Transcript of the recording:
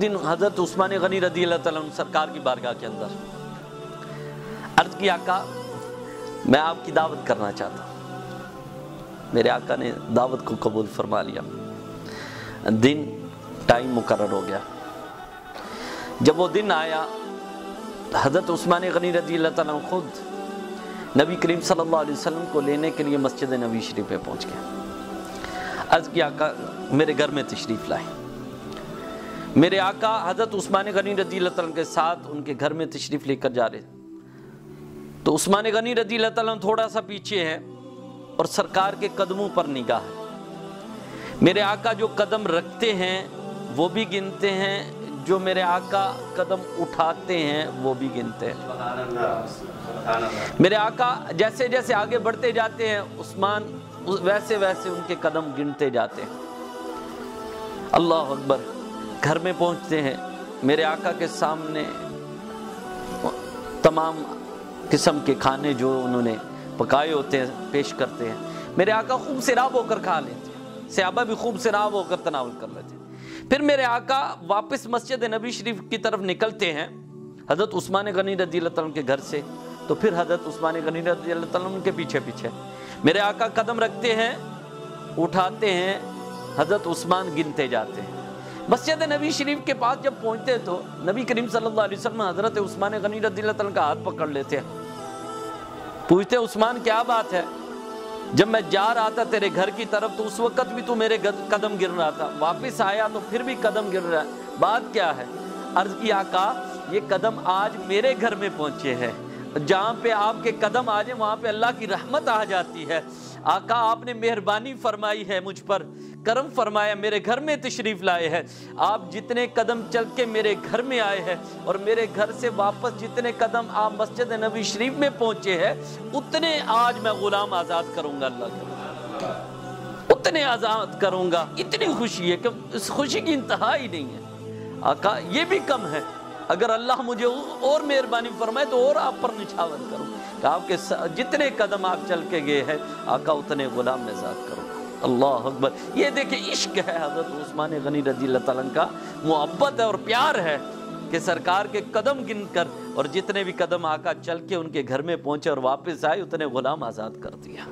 दिन हजरत उस्मान गनी रज़ी अल्लाह तआला अन्हु सरकार की बारगाह के अंदर अर्ज की, आका मैं आपकी दावत करना चाहता हूँ। मेरे आका ने दावत को कबूल फरमा लिया। दिन टाइम मुकर्रर हो गया। जब वो दिन आया, हजरत उस्मान गनी रज़ी अल्लाह तआला अन्हु खुद नबी करीम सल्लल्लाहु अलैहि वसल्लम को लेने के लिए मस्जिद नबी शरीफ पे पहुँच गए। अर्ज की, आका मेरे घर में तशरीफ़ लाए। मेरे आका हजरत उस्मान गनी रज़ी अल्लाह तआला के साथ उनके घर में तशरीफ़ लेकर जा रहे, तो उस्मान गनी रज़ी अल्लाह तआला थोड़ा सा पीछे है और सरकार के कदमों पर निगाह है। मेरे आका जो कदम रखते हैं वो भी गिनते हैं, जो मेरे आका कदम उठाते हैं वो भी गिनते हैं। मेरे आका जैसे जैसे आगे बढ़ते जाते हैं, उस्मान वैसे वैसे उनके कदम गिनते जाते हैं। अल्लाह अकबर। घर में पहुंचते हैं, मेरे आका के सामने तमाम किस्म के खाने जो उन्होंने पकाए होते हैं पेश करते हैं। मेरे आका खूब सिराब होकर खा लेते हैं, सहाबा भी खूब सिराब होकर तनावल कर लेते हैं। फिर मेरे आका वापस मस्जिद नबी शरीफ की तरफ निकलते हैं हजरत उस्मान गनी रज़ी अल्लाह तआला के घर से, तो फिर हजरत उस्मान गनी रज़ी अल्लाह तआला उनके पीछे पीछे। मेरे आका कदम रखते हैं, उठाते हैं, हजरत उस्मान गिनते जाते हैं। मस्जिद नबी शरीफ के पास जब पहुंचते तो नबी करीम सल्लल्लाहु अलैहि वसल्लम हजरत उस्मान गनी रज़ी अल्लाह तआला का हाथ पकड़ लेते हैं, पूछते उस्मान क्या बात है? जब मैं जा रहा था तेरे घर की तरफ तो उस वक्त भी तू मेरे कदम गिर रहा था, वापस आया तो फिर भी कदम गिर रहा है, बात क्या है? अर्ज की, आका ये कदम आज मेरे घर में पहुंचे हैं। जहाँ पे आपके कदम आ जाए वहाँ पे अल्लाह की रहमत आ जाती है। आका आपने मेहरबानी फरमाई है, मुझ पर करम फरमाया, मेरे घर में तशरीफ़ लाए हैं। आप जितने कदम चल के मेरे घर में आए हैं और मेरे घर से वापस जितने कदम आप मस्जिद नबी शरीफ में पहुँचे हैं, उतने आज मैं गुलाम आज़ाद करूँगा, अल्लाह के उतने आज़ाद करूँगा। इतनी खुशी है कि इस खुशी की इंतहा ही नहीं है। आका ये भी कम है, अगर अल्लाह मुझे और मेहरबानी फरमाए तो और आप पर निछावर करूँ कि आपके जितने कदम आप चल के गए हैं आका उतने गुलाम में आज़ाद करूँगा। अल्लाह अकबर। ये देखिए इश्क है हज़रत उस्मान गनी रज़ी अल्लाह तआला का, मोहब्बत है और प्यार है कि सरकार के कदम गिनकर और जितने भी कदम आका चल के उनके घर में पहुँचे और वापस आए उतने गुलाम आज़ाद कर दिया।